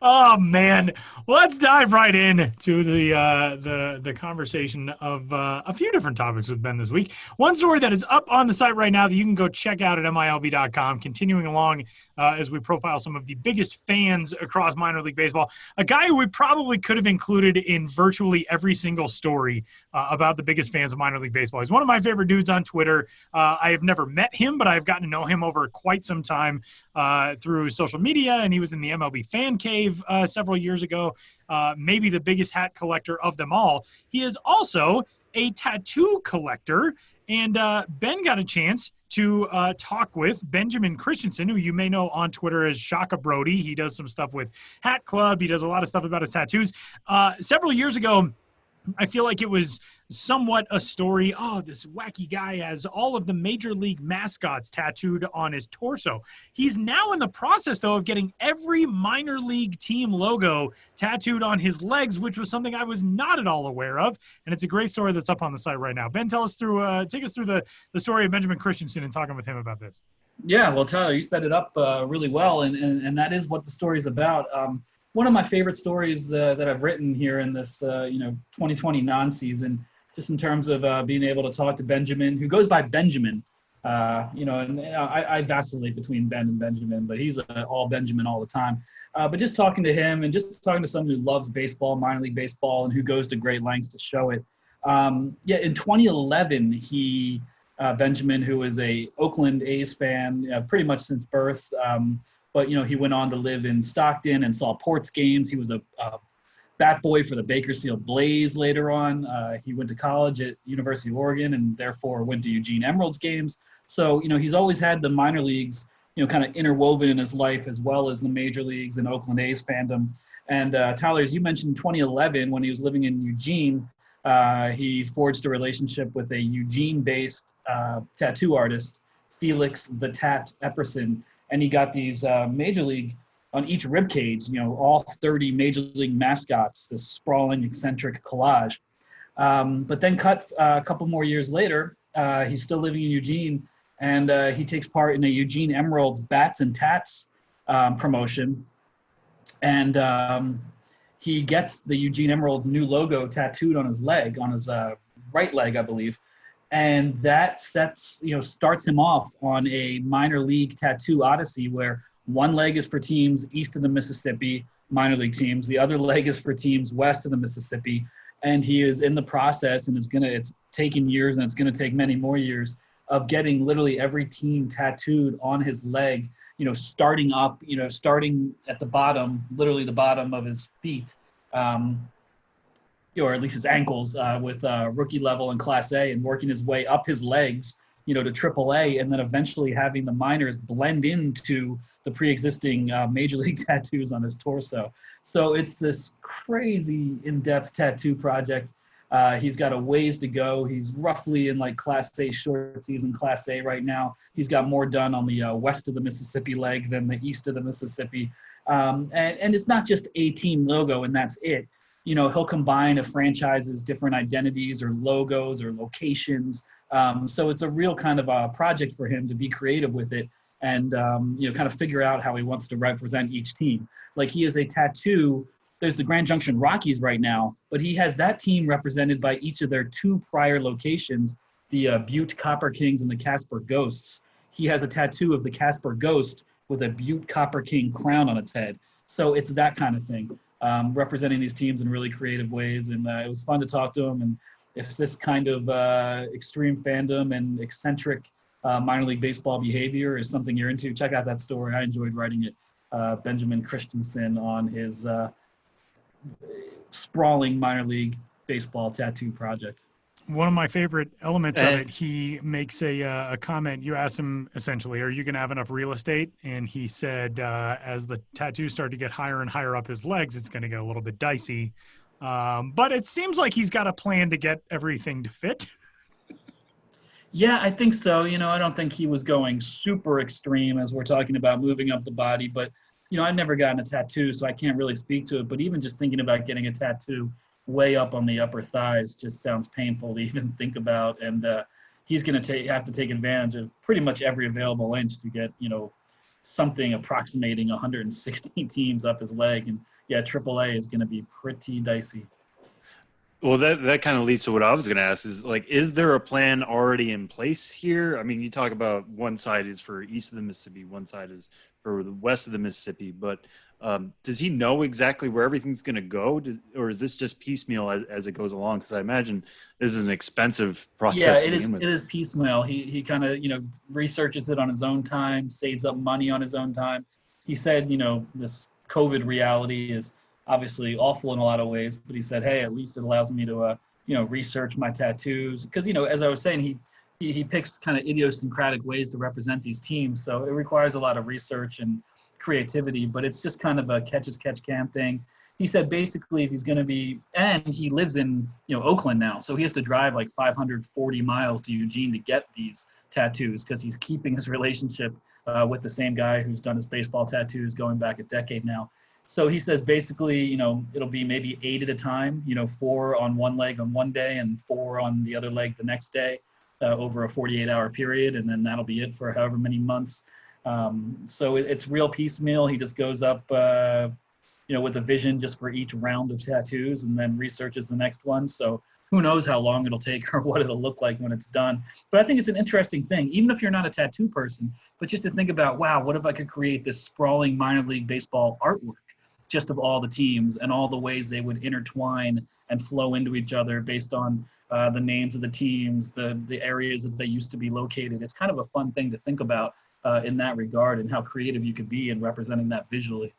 Oh man, well, let's dive right in to the conversation of a few different topics with Ben this week. One story that is up on the site right now that you can go check out at MILB.com. Continuing along as we profile some of the biggest fans across minor league baseball. A guy who we probably could have included in virtually every single story about the biggest fans of minor league baseball. He's one of my favorite dudes on Twitter. I have never met him, but I've gotten to know him over quite some time through social media, and he was in the MLB Fan Cave several years ago, maybe the biggest hat collector of them all. He is also a tattoo collector, and Ben got a chance to talk with Benjamin Christensen, who you may know on Twitter as Shaka Brody. He does some stuff with Hat Club. He does a lot of stuff about his tattoos. Several years ago, I feel like it was somewhat a story. Oh, this wacky guy has all of the major league mascots tattooed on his torso. He's now in the process, though, of getting every minor league team logo tattooed on his legs, which was something I was not at all aware of. And it's a great story that's up on the site right now. Ben, take us through the story of Benjamin Christensen and talking with him about this. Yeah, well, Tyler, you set it up really well, and that is what the story is about. One of my favorite stories that I've written here in this 2020 non-season, just in terms of being able to talk to Benjamin, who goes by Benjamin. And I vacillate between Ben and Benjamin, but he's all Benjamin all the time. But just talking to him and just talking to someone who loves baseball, minor league baseball, and who goes to great lengths to show it. In 2011, Benjamin, who is a Oakland A's fan, pretty much since birth, but, he went on to live in Stockton and saw Ports games. He was a bat boy for the Bakersfield Blaze later on. He went to college at University of Oregon and therefore went to Eugene Emeralds games. So, he's always had the minor leagues, kind of interwoven in his life, as well as the major leagues and Oakland A's fandom. And Tyler, as you mentioned, 2011, when he was living in Eugene, he forged a relationship with a Eugene-based tattoo artist, Felix the Tat Epperson. And he got these major league on each rib cage, all 30 major league mascots, this sprawling, eccentric collage. But then cut a couple more years later, he's still living in Eugene, and he takes part in a Eugene Emeralds Bats and Tats promotion. And he gets the Eugene Emeralds new logo tattooed on his leg, on his right leg, I believe. And that starts him off on a minor league tattoo odyssey where one leg is for teams east of the Mississippi, minor league teams. The other leg is for teams west of the Mississippi. And he is in the process, and it's taken years, and it's going to take many more years, of getting literally every team tattooed on his leg, starting at the bottom, literally the bottom of his feet. Or at least his ankles with rookie level and Class A, and working his way up his legs, to AAA, and then eventually having the minors blend into the pre-existing major league tattoos on his torso. So it's this crazy in-depth tattoo project. He's got a ways to go. He's roughly in like Class A short season, Class A right now. He's got more done on the west of the Mississippi leg than the east of the Mississippi. And it's not just a team logo and that's it. He'll combine a franchise's different identities or logos or locations. So it's a real kind of a project for him to be creative with it. and kind of figure out how he wants to represent each team. Like he has a tattoo. There's the Grand Junction Rockies right now, but he has that team represented by each of their 2 prior locations, the Butte Copper Kings and the Casper Ghosts. He has a tattoo of the Casper Ghost with a Butte Copper King crown on its head. So it's that kind of thing, representing these teams in really creative ways. And it was fun to talk to him. And if this kind of extreme fandom and eccentric minor league baseball behavior is something you're into, check out that story. I enjoyed writing it. Benjamin Christensen on his sprawling minor league baseball tattoo project. One of my favorite elements of it, he makes a comment. You asked him essentially, are you going to have enough real estate? And he said, as the tattoos start to get higher and higher up his legs, it's going to get a little bit dicey. But it seems like he's got a plan to get everything to fit. Yeah, I think so. I don't think he was going super extreme as we're talking about moving up the body, but I've never gotten a tattoo, so I can't really speak to it. But even just thinking about getting a tattoo way up on the upper thighs just sounds painful to even think about. And he's going to have to take advantage of pretty much every available inch to get, something approximating 160 teams up his leg. And yeah, AAA is going to be pretty dicey. Well, that kind of leads to what I was going to ask is there a plan already in place here? I mean, you talk about one side is for east of the Mississippi, one side is for the west of the Mississippi, but does he know exactly where everything's going to go, or is this just piecemeal as it goes along? Because I imagine this is an expensive process. Yeah, it is piecemeal. He kind of, researches it on his own time, saves up money on his own time. He said, this COVID reality is obviously awful in a lot of ways, but he said, hey, at least it allows me to, research my tattoos. Because, as I was saying, he picks kind of idiosyncratic ways to represent these teams. So it requires a lot of research and creativity, but it's just kind of a catch as catch can thing. He said basically if he's going to be, and he lives in, Oakland now, so he has to drive like 540 miles to Eugene to get these tattoos because he's keeping his relationship with the same guy who's done his baseball tattoos going back a decade now. So he says basically, it'll be maybe 8 at a time, 4 on one leg on one day and 4 on the other leg the next day over a 48-hour period. And then that'll be it for however many months. So it's real piecemeal. He just goes up, with a vision just for each round of tattoos and then researches the next one. So who knows how long it'll take or what it'll look like when it's done. But I think it's an interesting thing, even if you're not a tattoo person, but just to think about, wow, what if I could create this sprawling minor league baseball artwork just of all the teams and all the ways they would intertwine and flow into each other based on the names of the teams, the areas that they used to be located. It's kind of a fun thing to think about in that regard and how creative you could be in representing that visually.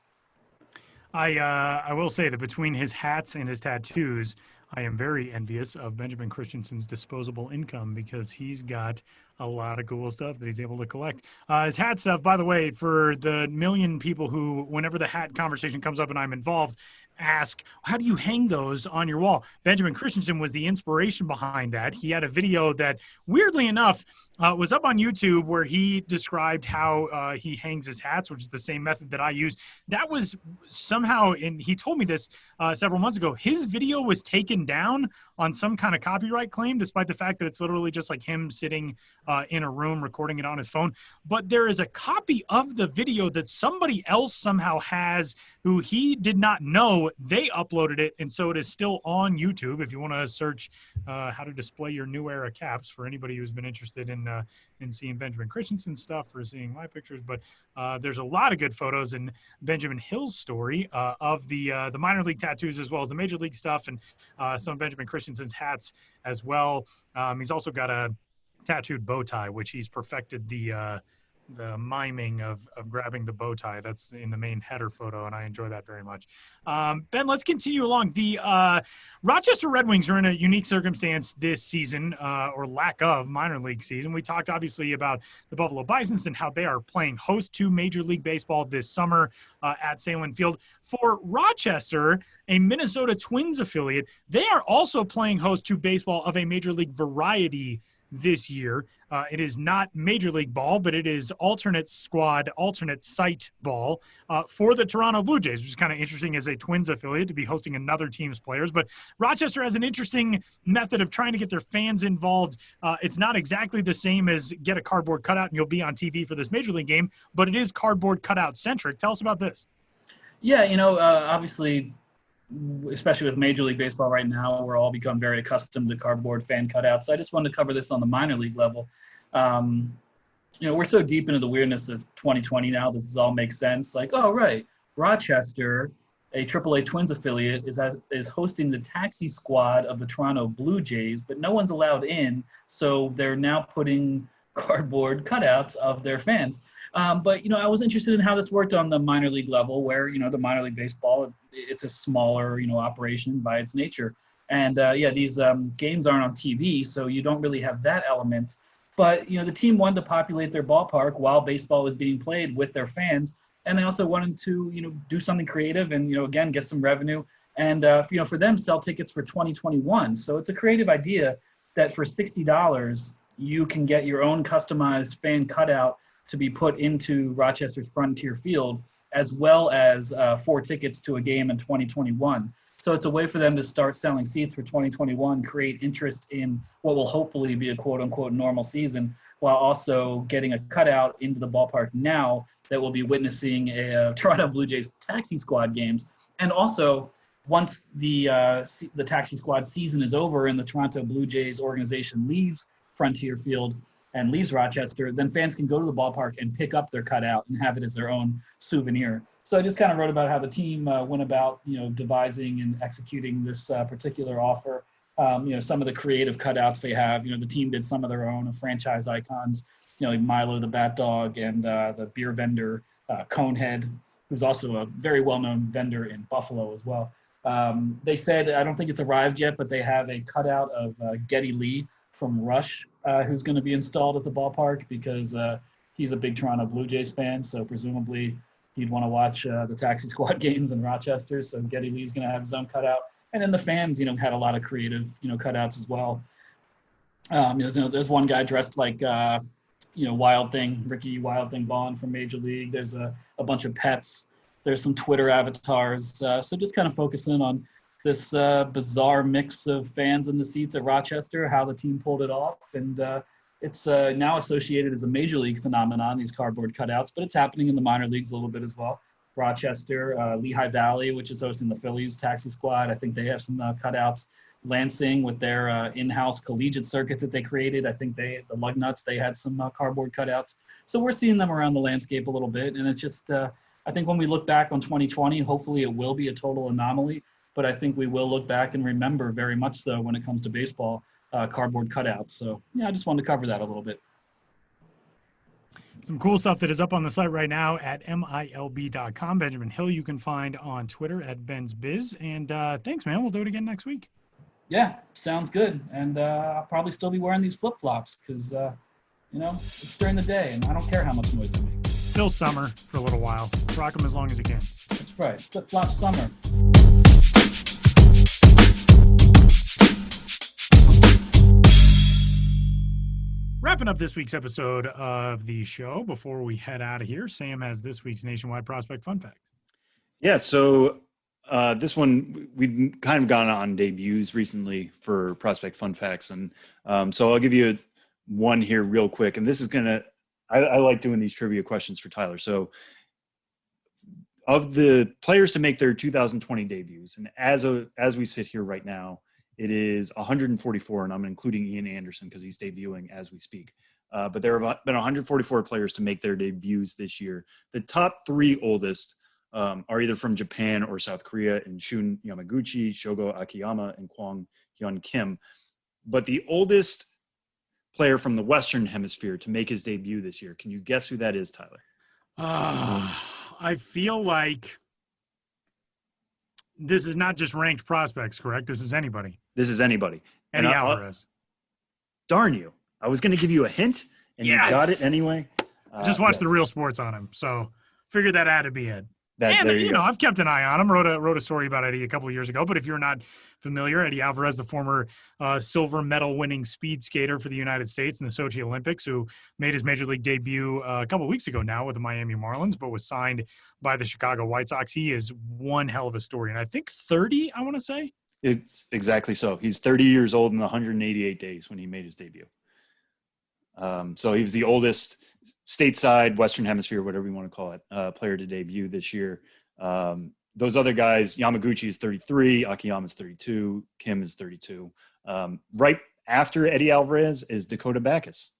I will say that between his hats and his tattoos, I am very envious of Benjamin Christensen's disposable income because he's got a lot of cool stuff that he's able to collect. His hat stuff, by the way, for the million people who, whenever the hat conversation comes up and I'm involved, ask, how do you hang those on your wall? Benjamin Christensen was the inspiration behind that. He had a video that, weirdly enough, was up on YouTube where he described how he hangs his hats, which is the same method that I use. That was somehow, and he told me this several months ago, his video was taken down on some kind of copyright claim, despite the fact that it's literally just like him sitting in a room recording it on his phone. But there is a copy of the video that somebody else somehow has who he did not know. They uploaded it, and so it is still on YouTube. If you want to search how to display your new era caps for anybody who's been interested in seeing Benjamin Christensen stuff or seeing my pictures. But there's a lot of good photos in Benjamin Hill's story of the minor league tattoos as well as the major league stuff and some of Benjamin Christensen's hats as well. He's also got a tattooed bow tie, which he's perfected the miming of grabbing the bow tie. That's in the main header photo, and I enjoy that very much. Ben, let's continue along. The Rochester Red Wings are in a unique circumstance this season, or lack of minor league season. We talked obviously about the Buffalo Bisons and how they are playing host to Major League Baseball this summer at Salem Field. For Rochester, a Minnesota Twins affiliate, they are also playing host to baseball of a Major League Variety this year. It is not Major League ball, but it is alternate squad, alternate site ball for the Toronto Blue Jays, which is kind of interesting as a Twins affiliate to be hosting another team's players. But Rochester has an interesting method of trying to get their fans involved. It's not exactly the same as get a cardboard cutout and you'll be on TV for this Major League game, but it is cardboard cutout centric. Tell us about this. Yeah, obviously, especially with Major League Baseball right now, we're all become very accustomed to cardboard fan cutouts. So I just wanted to cover this on the minor league level. We're so deep into the weirdness of 2020 now that this all makes sense. Like, oh, right, Rochester, a AAA Twins affiliate, is hosting the taxi squad of the Toronto Blue Jays, but no one's allowed in, so they're now putting cardboard cutouts of their fans. But I was interested in how this worked on the minor league level where, the minor league baseball, it's a smaller, operation by its nature. And these games aren't on TV, so you don't really have that element. But, the team wanted to populate their ballpark while baseball was being played with their fans. And they also wanted to, do something creative and, again, get some revenue. And, for them, sell tickets for 2021. So it's a creative idea that for $60, you can get your own customized fan cutout to be put into Rochester's Frontier Field, as well as 4 tickets to a game in 2021. So it's a way for them to start selling seats for 2021, create interest in what will hopefully be a quote-unquote normal season, while also getting a cutout into the ballpark now that will be witnessing a Toronto Blue Jays taxi squad games. And also, once the taxi squad season is over and the Toronto Blue Jays organization leaves Frontier Field and leaves Rochester, then fans can go to the ballpark and pick up their cutout and have it as their own souvenir. So I just kind of wrote about how the team went about, devising and executing this particular offer. Some of the creative cutouts they have, the team did some of their own franchise icons, like Milo the Bat Dog and the beer vendor Conehead, who's also a very well-known vendor in Buffalo as well. They said, I don't think it's arrived yet, but they have a cutout of Geddy Lee from Rush, who's going to be installed at the ballpark because he's a big Toronto Blue Jays fan. So presumably he'd want to watch the taxi squad games in Rochester. So Geddy Lee's going to have his own cutout. And then the fans, had a lot of creative, cutouts as well. There's one guy dressed like, Wild Thing, Ricky Wild Thing Vaughn from Major League. There's a bunch of pets. There's some Twitter avatars. So just kind of focusing on this bizarre mix of fans in the seats at Rochester, how the team pulled it off. And it's now associated as a major league phenomenon, these cardboard cutouts, but it's happening in the minor leagues a little bit as well. Rochester, Lehigh Valley, which is hosting the Phillies taxi squad. I think they have some cutouts. Lansing with their in-house collegiate circuit that they created. I think the Lugnuts, they had some cardboard cutouts. So we're seeing them around the landscape a little bit. And it's just, I think when we look back on 2020, hopefully it will be a total anomaly. But I think we will look back and remember very much so when it comes to baseball, cardboard cutouts. So, I just wanted to cover that a little bit. Some cool stuff that is up on the site right now at milb.com. Benjamin Hill you can find on Twitter at BensBiz. And thanks, man. We'll do it again next week. Yeah, sounds good. And I'll probably still be wearing these flip-flops because, it's during the day and I don't care how much noise they make. Still summer for a little while. Rock them as long as you can. That's right. Flip-flop summer. Wrapping up this week's episode of the show, before we head out of here, Sam has this week's Nationwide Prospect Fun Fact. Yeah, so this one, we've kind of gone on debuts recently for Prospect Fun Facts. And so I'll give you one here real quick. And this is going to, I like doing these trivia questions for Tyler. So of the players to make their 2020 debuts, and as we sit here right now, it is 144, and I'm including Ian Anderson because he's debuting as we speak. But there have been 144 players to make their debuts this year. The top 3 oldest are either from Japan or South Korea, in Shun Yamaguchi, Shogo Akiyama, and Kwang Hyun Kim. But the oldest player from the Western Hemisphere to make his debut this year, can you guess who that is, Tyler? I feel like this is not just ranked prospects, correct? This is anybody. This is anybody. Eddie Alvarez. Darn you. I was going to give you a hint, and you got it anyway. Just watch the Real Sports on him, so figured that had to be it. I've kept an eye on him. Wrote a story about Eddie a couple of years ago. But if you're not familiar, Eddie Alvarez, the former silver medal winning speed skater for the United States in the Sochi Olympics, who made his major league debut a couple of weeks ago now with the Miami Marlins, but was signed by the Chicago White Sox. He is one hell of a story. And I think 30, I want to say. It's exactly so. He's 30 years old in 188 days when he made his debut. So he was the oldest stateside, Western Hemisphere, whatever you want to call it, player to debut this year. Those other guys, Yamaguchi is 33, Akiyama is 32, Kim is 32. Right after Eddie Alvarez is Dakota Backus,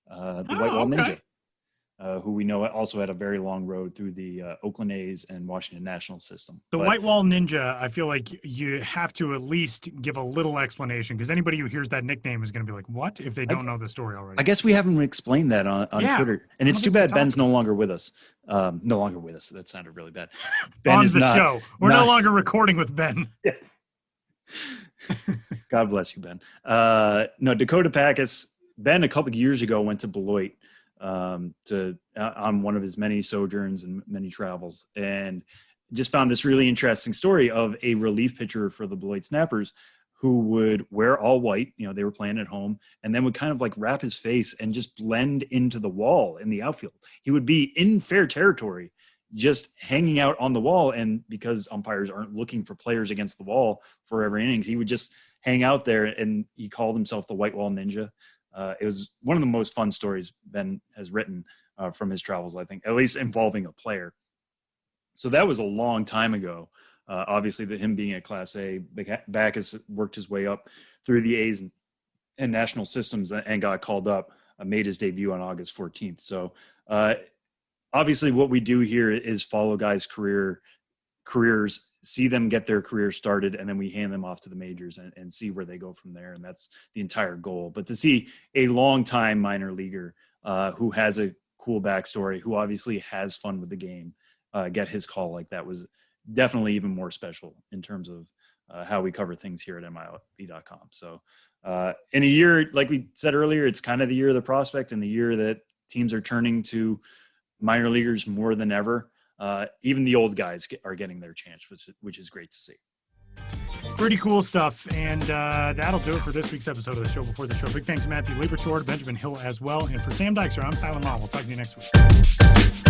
the White Wall Ninja, who we know also had a very long road through the Oakland A's and Washington National system. The White Wall Ninja, I feel like you have to at least give a little explanation, because anybody who hears that nickname is going to be like, what, if they don't know the story already? I guess we haven't explained that on Twitter. And it's too bad Ben's no longer with us. No longer with us. That sounded really bad. Ben on is the not, show. We're no longer recording with Ben. Yeah. God bless you, Ben. No, Dakota Backus, Ben a couple of years ago went to Beloit on one of his many sojourns and many travels, and just found this really interesting story of a relief pitcher for the Beloit Snappers who would wear all white, they were playing at home, and then would kind of like wrap his face and just blend into the wall in the outfield. He would be in fair territory, just hanging out on the wall, and because umpires aren't looking for players against the wall for every innings, he would just hang out there, and he called himself the White Wall Ninja. It was one of the most fun stories Ben has written from his travels, I think, at least involving a player. So that was a long time ago. Obviously, him being at Class A, Backus worked his way up through the A's and national systems and got called up, made his debut on August 14th. So obviously what we do here is follow guys' careers, see them get their career started, and then we hand them off to the majors and see where they go from there. And that's the entire goal. But to see a long-time minor leaguer who has a cool backstory, who obviously has fun with the game, get his call like that was definitely even more special in terms of how we cover things here at MILB.com. So in a year, like we said earlier, it's kind of the year of the prospect and the year that teams are turning to minor leaguers more than ever. Even the old guys are getting their chance, which is great to see. Pretty cool stuff. And that'll do it for this week's episode of the Show Before the Show. Big thanks to Matthew Liberatore, to Benjamin Hill as well. And for Sam Dykstra, I'm Tyler Mahl. We'll talk to you next week.